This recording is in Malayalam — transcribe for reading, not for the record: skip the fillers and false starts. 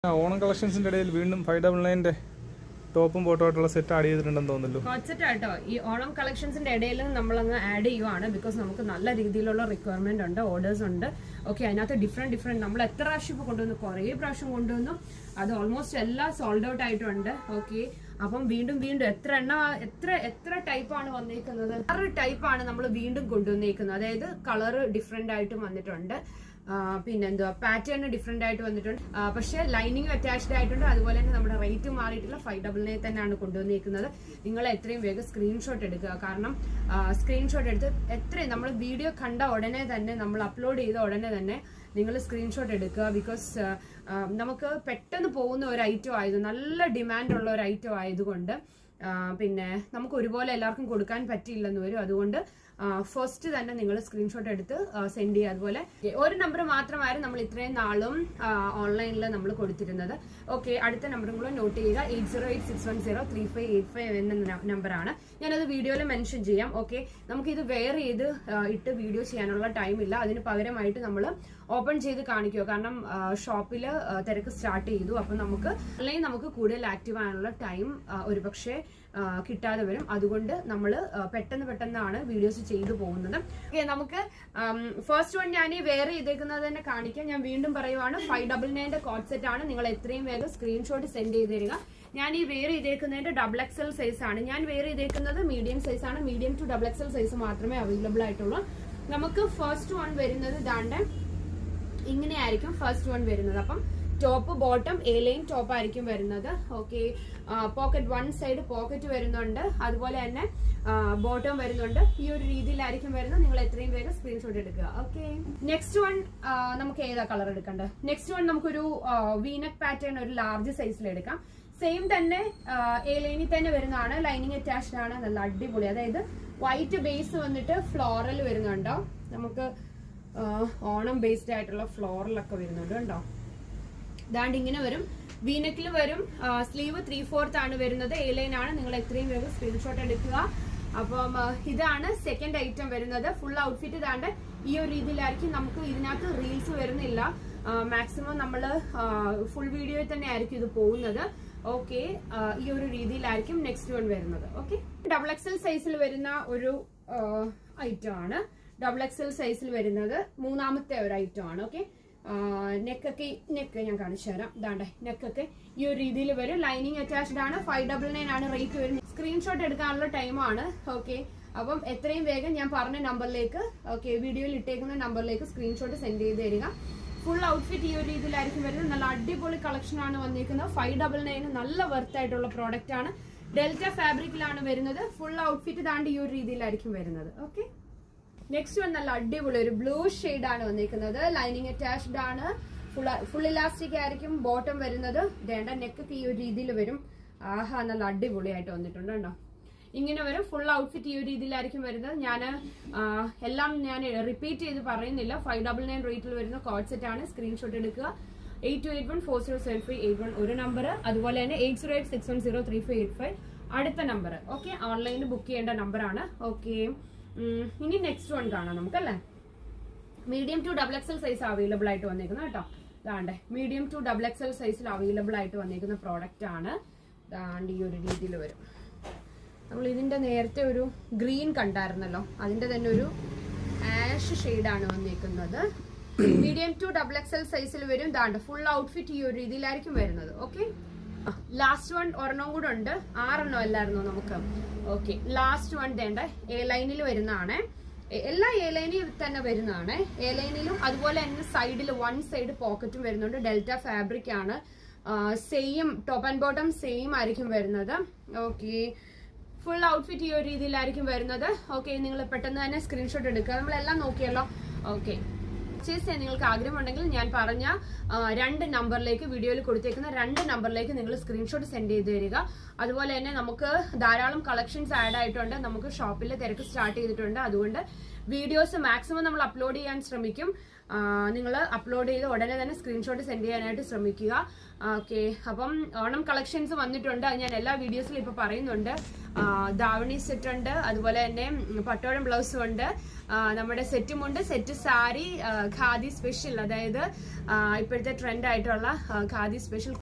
ഓണം കളക്ഷൻസിന്റെ ഇടയിൽ വീണ്ടും 599 ടോപ്പും ബോട്ടും ആയിട്ടുള്ള സെറ്റ് ആഡ് ചെയ്തിട്ടുണ്ടെന്ന് തോന്നുന്നു. സെറ്റ് ആട്ടോ. ഈ ഓണം കളക്ഷൻസിന്റെ ഇടയിൽ നമ്മളങ്ങ് ആഡ് ചെയ്യുവാണ്. ബിക്കോസ് നമുക്ക് നല്ല രീതിയിലുള്ള റിക്വയർമെന്റ് ഉണ്ട്, ഓർഡേഴ്സ് ഉണ്ട്. ഓക്കെ, അതിനകത്ത് ഡിഫറെന്റ് നമ്മൾ എത്ര പ്രാവശ്യം ഇപ്പോൾ കൊണ്ടുവന്നു, കുറേ പ്രാവശ്യം കൊണ്ടുവന്നു. അത് ഓൾമോസ്റ്റ് എല്ലാം സോൾഡ് ഔട്ട് ആയിട്ടുണ്ട്. ഓക്കെ, അപ്പം വീണ്ടും എത്ര ടൈപ്പാണ് വന്നേക്കുന്നത്, 6 ടൈപ്പാണ് നമ്മൾ വീണ്ടും കൊണ്ടുവന്നേക്കുന്നത്. അതായത് കളർ ഡിഫറെന്റ് ആയിട്ടും വന്നിട്ടുണ്ട്, പിന്നെന്തുവാ പാറ്റേൺ ഡിഫറെന്റ് ആയിട്ട് വന്നിട്ടുണ്ട്. പക്ഷെ ലൈനിങ് അറ്റാച്ച്ഡ് ആയിട്ടുണ്ട്. അതുപോലെ തന്നെ നമ്മുടെ റേറ്റ് മാറിയിട്ടുള്ള 599 തന്നെയാണ് കൊണ്ടുവന്നിരിക്കുന്നത്. നിങ്ങൾ എത്രയും വേഗം സ്ക്രീൻഷോട്ട് എടുക്കുക. കാരണം സ്ക്രീൻഷോട്ട് എടുത്ത് എത്രയും നമ്മൾ വീഡിയോ കണ്ട ഉടനെ തന്നെ, നമ്മൾ അപ്ലോഡ് ചെയ്ത ഉടനെ തന്നെ നിങ്ങൾ സ്ക്രീൻഷോട്ട് എടുക്കുക. ബിക്കോസ് നമുക്ക് പെട്ടെന്ന് പോകുന്ന ഒരു ഐറ്റം ആയത്, നല്ല ഡിമാൻഡ് ഉള്ള ഒരു ഐറ്റം ആയതുകൊണ്ട് പിന്നെ നമുക്ക് ഒരുപോലെ എല്ലാവർക്കും കൊടുക്കാൻ പറ്റിയില്ലെന്ന് വരും. അതുകൊണ്ട് ഫസ്റ്റ് തന്നെ നിങ്ങൾ സ്ക്രീൻഷോട്ട് എടുത്ത് സെൻഡ് ചെയ്യുക. അതുപോലെ ഒരു നമ്പർ മാത്രമായിരുന്നു നമ്മൾ ഇത്രയും നാളും ഓൺലൈനിൽ നമ്മൾ കൊടുത്തിരുന്നത്. ഓക്കെ, അടുത്ത നമ്പറും കൂടെ നോട്ട് ചെയ്യുക. 8086103585 എന്ന നമ്പറാണ്. ഞാനത് വീഡിയോയിൽ മെൻഷൻ ചെയ്യാം. ഓക്കെ, നമുക്കിത് വെയർ ചെയ്ത് ഇട്ട് വീഡിയോ ചെയ്യാനുള്ള ടൈമില്ല. അതിന് പകരമായിട്ട് നമ്മൾ ഓപ്പൺ ചെയ്ത് കാണിക്കുക. കാരണം ഷോപ്പിൽ തിരക്ക് സ്റ്റാർട്ട് ചെയ്തു. അപ്പം അല്ലെങ്കിൽ നമുക്ക് കൂടുതൽ ആക്റ്റീവ് ആകാനുള്ള ടൈം ഒരുപക്ഷെ കിട്ടാതെ വരും. അതുകൊണ്ട് നമ്മൾ പെട്ടെന്നാണ് വീഡിയോസ് ചെയ്തു പോകുന്നത്. ഓക്കെ, നമുക്ക് ഫസ്റ്റ് വൺ ഞാൻ ഈ വെയർ ചെയ്തേക്കുന്നത് തന്നെ കാണിക്കാം. ഞാൻ വീണ്ടും പറയുവാണ്, 599 കോഡ് സെറ്റ് ആണ്. നിങ്ങൾ എത്രയും വേഗം സ്ക്രീൻഷോട്ട് സെൻഡ് ചെയ്ത് തരിക. ഞാൻ ഈ വെയർ ചെയ്തേക്കുന്നതിന്റെ XXL സൈസ് ആണ്. ഞാൻ വെയർ ചെയ്തേക്കുന്നത് മീഡിയം സൈസ് ആണ്. മീഡിയം ടു XXL സൈസ് മാത്രമേ അവൈലബിൾ ആയിട്ടുള്ളൂ. നമുക്ക് ഫസ്റ്റ് വൺ വരുന്നത് ഇതാണ്ട് ഇങ്ങനെയായിരിക്കും ഫസ്റ്റ് വൺ വരുന്നത്. അപ്പം top bottom A line top ആയിരിക്കും വരുന്നത്. Okay, pocket one side pocket വരുന്നുണ്ട്. അതുപോലെ തന്നെ ബോട്ടം വരുന്നുണ്ട്. ഈ ഒരു രീതിയിലായിരിക്കും വരുന്നത്. നിങ്ങൾ എത്രയും വേഗം സ്ക്രീൻഷോട്ട് എടുക്കുക. ഓക്കെ, നെക്സ്റ്റ് വൺ നമുക്ക് ഏതാ കളർ എടുക്കേണ്ടത്? നെക്സ്റ്റ് വൺ നമുക്കൊരു വീനക് പാറ്റേൺ ഒരു ലാർജ് സൈസിൽ എടുക്കാം. സെയിം തന്നെ എ ലൈനിൽ തന്നെ വരുന്നതാണ്. ലൈനിങ് അറ്റാച്ച്ഡ് ആണ്. നല്ല അടിപൊളി. അതായത് വൈറ്റ് ബേസ് വന്നിട്ട് ഫ്ലോറൽ വരുന്നുണ്ടോ? നമുക്ക് ഓണം ബേസ്ഡ് ആയിട്ടുള്ള ഫ്ലോറലൊക്കെ വരുന്നുണ്ട് കേട്ടോ. ഇതാണ്ട് ഇങ്ങനെ വരും. വീനക്കിൽ വരും. സ്ലീവ് 3/4 ആണ് വരുന്നത്. എ ലൈൻ ആണ്. നിങ്ങൾ എത്രയും വേഗം സ്ക്രീൻഷോട്ട് എടുക്കുക. അപ്പം ഇതാണ് സെക്കൻഡ് ഐറ്റം വരുന്നത്. ഫുൾ ഔട്ട്ഫിറ്റ് ഇതാണ്ട് ഈ ഒരു രീതിയിലായിരിക്കും. നമുക്ക് ഇതിനകത്ത് റീൽസ് വരുന്നില്ല. മാക്സിമം നമ്മൾ ഫുൾ വീഡിയോയിൽ തന്നെ ആയിരിക്കും ഇത് പോകുന്നത്. ഓക്കെ, ഈ ഒരു രീതിയിലായിരിക്കും നെക്സ്റ്റ് വൺ വരുന്നത്. ഓക്കെ, XXL സൈസിൽ വരുന്ന ഒരു ഐറ്റം ആണ്. XXL സൈസിൽ വരുന്നത് മൂന്നാമത്തെ ഒരു ഐറ്റം ആണ്. ഓക്കെ, നെക്ക് ഞാൻ കാണിച്ചു തരാം. ഇതാണ്ട് നെക്കൊക്കെ ഈ ഒരു രീതിയിൽ വരും. ലൈനിങ് അറ്റാച്ച്ഡ് ആണ്. 599 ആണ് റേറ്റ് വരുന്നത്. സ്ക്രീൻഷോട്ട് എടുക്കാനുള്ള ടൈമാണ്. ഓക്കെ, അപ്പം എത്രയും വേഗം ഞാൻ പറഞ്ഞ നമ്പറിലേക്ക്, ഓക്കെ, വീഡിയോയിൽ ഇട്ടേക്കുന്ന നമ്പറിലേക്ക് സ്ക്രീൻഷോട്ട് സെൻഡ് ചെയ്ത് തരിക. ഫുൾ ഔട്ട്ഫിറ്റ് ഈ ഒരു രീതിയിലായിരിക്കും വരുന്നത്. നല്ല അടിപൊളി കളക്ഷൻ ആണ് വന്നിരിക്കുന്നത്. 599 നല്ല വർത്ത് ആയിട്ടുള്ള പ്രോഡക്റ്റ് ആണ്. ഡെൽറ്റ ഫാബ്രിക്കിലാണ് വരുന്നത്. ഫുൾ ഔട്ട്ഫിറ്റ് താണ്ട് ഈ ഒരു രീതിയിലായിരിക്കും വരുന്നത്. ഓക്കെ, നെക്സ്റ്റ് വൺ നല്ല അടിപൊളി ഒരു ബ്ലൂ ഷെയ്ഡ് ആണ് വന്നിരിക്കുന്നത്. ലൈനിങ് അറ്റാച്ച്ഡ് ആണ്. ഫുൾ ഇലാസ്റ്റിക് ആയിരിക്കും ബോട്ടം വരുന്നത്. വേണ്ട നെക്കൊക്കെ ഈ ഒരു രീതിയിൽ വരും. ആഹാ, നല്ല അടിപൊളിയായിട്ട് വന്നിട്ടുണ്ട് കേട്ടോ. ഇങ്ങനെ വരും. ഫുൾ ഔട്ട്ഫിറ്റ് ഈ ഒരു രീതിയിലായിരിക്കും വരുന്നത്. എല്ലാം ഞാൻ റിപ്പീറ്റ് ചെയ്ത് പറയുന്നില്ല. 599 റേറ്റിൽ വരുന്ന കോഡ് സെറ്റ് ആണ്. സ്ക്രീൻഷോട്ട് എടുക്കുക. 8281407381 ഒരു നമ്പർ. അതുപോലെ തന്നെ 8086103585 അടുത്ത നമ്പർ. ഓക്കെ, ഓൺലൈനിൽ ബുക്ക് ചെയ്യേണ്ട നമ്പറാണ്. ഓക്കെ, ഇനി നെക്സ്റ്റ് വൺ കാണാം നമുക്കല്ലേ. Medium to XXL size available ആയിട്ട് വന്നേക്കുന്നത് കേട്ടോ. ദാണ്ടേ മീഡിയം ടു XXL സൈസിൽ അവൈലബിൾ ആയിട്ട് വന്നേക്കുന്ന പ്രോഡക്റ്റ് ആണ്. ദാണ്ട് ഈ ഒരു രീതിയിൽ വരും. നമ്മൾ ഇതിന്റെ നേരത്തെ ഒരു ഗ്രീൻ കണ്ടായിരുന്നല്ലോ, അതിന്റെ തന്നെ ഒരു ആഷ് ഷെയ്ഡാണ് വന്നേക്കുന്നത്. മീഡിയം ടു XXL സൈസിൽ വരും. ദാണ്ട് ഫുൾ ഔട്ട്ഫിറ്റ് ഈ ഒരു രീതിയിലായിരിക്കും വരുന്നത്. ഓക്കെ, ലാസ്റ്റ് വൺ ഒരെണ്ണം കൂടെ ഉണ്ട്. 6 എണ്ണം അല്ലായിരുന്നോ നമുക്ക്? ഓക്കെ, ലാസ്റ്റ് വൺ വേണ്ട എ ലൈനിൽ വരുന്നതാണ്. എല്ലാ എ ലൈനിൽ തന്നെ വരുന്നതാണ്. എ ലൈനിലും അതുപോലെ തന്നെ സൈഡിൽ വൺ സൈഡ് പോക്കറ്റും വരുന്നുണ്ട്. ഡെൽറ്റ ഫാബ്രിക് ആണ്. Same top and bottom same ആയിരിക്കും വരുന്നത്. ഓക്കെ, ഫുൾ ഔട്ട്ഫിറ്റ് ഈ ഒരു രീതിയിലായിരിക്കും വരുന്നത്. ഓക്കെ, നിങ്ങൾ പെട്ടെന്ന് തന്നെ സ്ക്രീൻഷോട്ട് എടുക്കുക. നമ്മളെല്ലാം നോക്കിയല്ലോ. ഓക്കെ, പർച്ചേസ് ചെയ്യാൻ നിങ്ങൾക്ക് ആഗ്രഹമുണ്ടെങ്കിൽ ഞാൻ പറഞ്ഞ 2 നമ്പറിലേക്ക്, വീഡിയോയിൽ കൊടുത്തേക്കുന്ന 2 നമ്പറിലേക്ക് നിങ്ങൾ സ്ക്രീൻഷോട്ട് സെൻഡ് ചെയ്ത് തരിക. അതുപോലെ തന്നെ നമുക്ക് ധാരാളം കളക്ഷൻസ് ആഡ് ആയിട്ടുണ്ട്. നമുക്ക് ഷോപ്പിൽ തിരക്ക് സ്റ്റാർട്ട് ചെയ്തിട്ടുണ്ട്. അതുകൊണ്ട് വീഡിയോസ് മാക്സിമം നമ്മൾ അപ്ലോഡ് ചെയ്യാൻ ശ്രമിക്കും. നിങ്ങൾ അപ്ലോഡ് ചെയ്ത് ഉടനെ തന്നെ സ്ക്രീൻഷോട്ട് സെൻഡ് ചെയ്യാനായിട്ട് ശ്രമിക്കുക. ഓക്കെ, അപ്പം ഓണം കളക്ഷൻസ് വന്നിട്ടുണ്ട്. അത് ഞാൻ എല്ലാ വീഡിയോസിലും ഇപ്പൊ പറയുന്നുണ്ട്. ദാവണി സെറ്റ് ഉണ്ട്, അതുപോലെ തന്നെ പട്ടോളം ബ്ലൗസും ഉണ്ട്, നമ്മുടെ സെറ്റുമുണ്ട്, സെറ്റ് സാരി, ഖാദി സ്പെഷ്യൽ, അതായത് ഇപ്പോഴത്തെ ട്രെൻഡ് ആയിട്ടുള്ള ഖാദി സ്പെഷ്യൽ